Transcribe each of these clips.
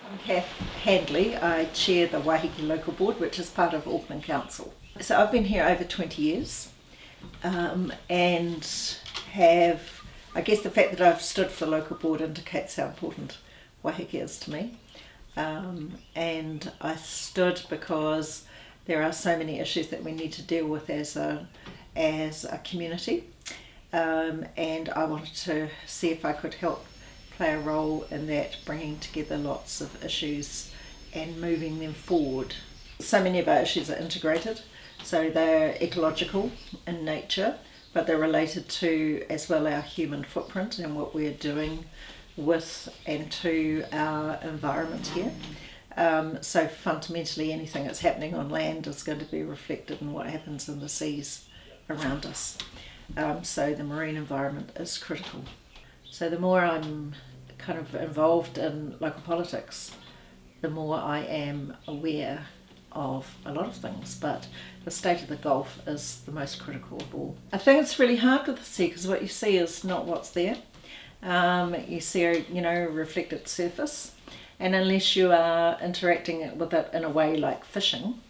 I'm Cath Handley. I chair the Waiheke Local Board, which is part of Auckland Council. So I've been here over 20 years and have, I guess the fact that I've stood for the local board indicates how important Waiheke is to me. And I stood because there are so many issues that we need to deal with as a community, and I wanted to see if I could help play a role in that, bringing together lots of issues and moving them forward. So many of our issues are integrated, so they're ecological in nature, but they're related to as well our human footprint and what we're doing with and to our environment here. So fundamentally anything that's happening on land is going to be reflected in what happens in the seas around us. So the marine environment is critical. So the more I'm kind of involved in local politics, the more I am aware of a lot of things, but the state of the Gulf is the most critical of all. I think it's really hard with the sea because what you see is not what's there. You see a reflected surface, and unless you are interacting with it in a way like fishing,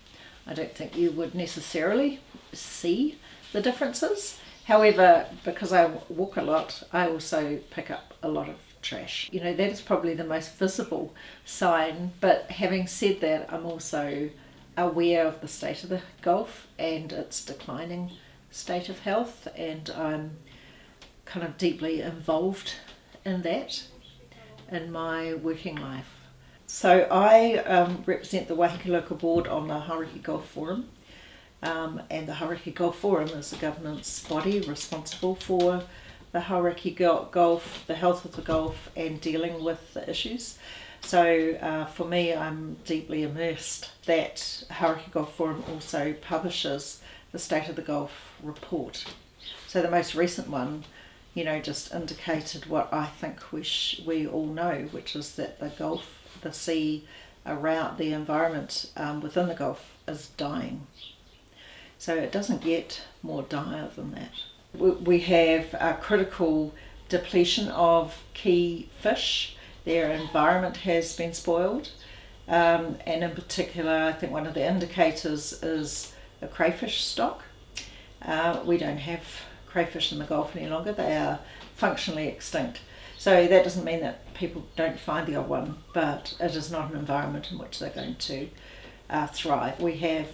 I don't think you would necessarily see the differences. However, because I walk a lot, I also pick up a lot of trash. That is probably the most visible sign, but having said that, I'm also aware of the state of the Gulf and its declining state of health, and I'm kind of deeply involved in that in my working life. So I represent the Waiheke Local Board on the Hauraki Gulf Forum. And the Hauraki Gulf Forum is a governance body responsible for the Hauraki Gulf, the health of the Gulf, and dealing with the issues. So for me, I'm deeply immersed that Hauraki Gulf Forum also publishes the State of the Gulf report. So the most recent one, just indicated what I think we all know, which is that the Gulf, the sea around the environment within the Gulf is dying. So it doesn't get more dire than that. We have a critical depletion of key fish. Their environment has been spoiled, and in particular I think one of the indicators is the crayfish stock. We don't have crayfish in the Gulf any longer. They are functionally extinct. So that doesn't mean that people don't find the odd one, but it is not an environment in which they're going to thrive. We have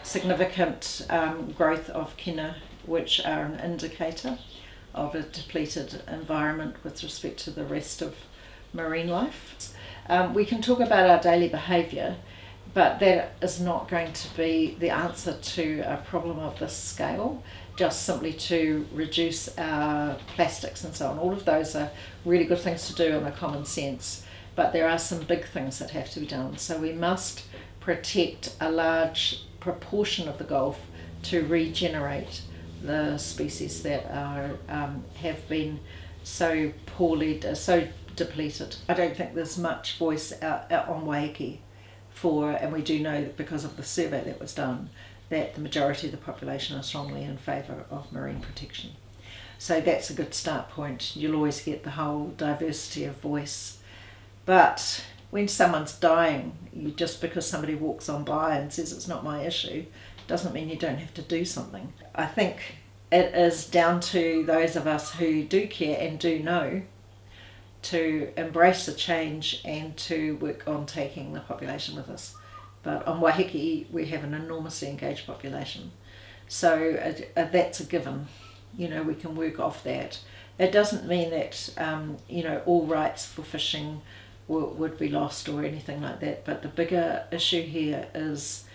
significant growth of kina, which are an indicator of a depleted environment with respect to the rest of marine life. We can talk about our daily behaviour, but that is not going to be the answer to a problem of this scale, just simply to reduce our plastics and so on. All of those are really good things to do and are common sense, but there are some big things that have to be done. So we must protect a large proportion of the Gulf to regenerate the species that have been so so depleted. I don't think there's much voice out on Waiheke and we do know that because of the survey that was done, that the majority of the population are strongly in favour of marine protection. So that's a good start point. You'll always get the whole diversity of voice, but when someone's dying, just because somebody walks on by and says it's not my issue, doesn't mean you don't have to do something. I think it is down to those of us who do care and do know to embrace the change and to work on taking the population with us. But on Waiheke, we have an enormously engaged population. So that's a given. We can work off that. It doesn't mean that, all rights for fishing would be lost or anything like that, but the bigger issue here is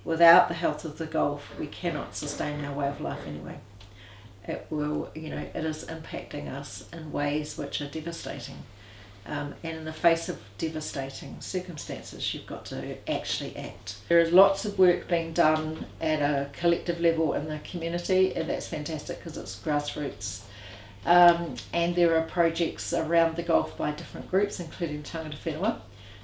without the health of the Gulf we cannot sustain our way of life anyway. It is impacting us in ways which are devastating, and in the face of devastating circumstances you've got to actually act. There is lots of work being done at a collective level in the community, and that's fantastic because it's grassroots. And there are projects around the Gulf by different groups, including Tangata Whenua,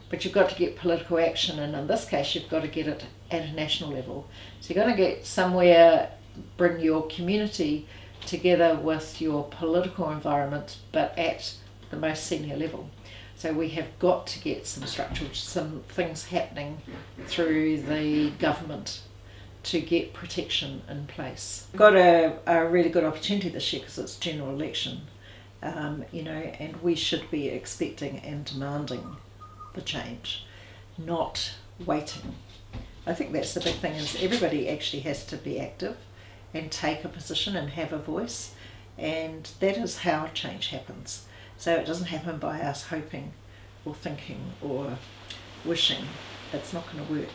but you've got to get political action, and in this case you've got to get it at a national level. So you're going to get somewhere, bring your community together with your political environment, but at the most senior level. So we have got to get some things happening through the government to get protection in place. We've got a really good opportunity this year because it's general election, and we should be expecting and demanding the change, not waiting. I think that's the big thing, is everybody actually has to be active and take a position and have a voice, and that is how change happens. So it doesn't happen by us hoping or thinking or wishing. It's not going to work.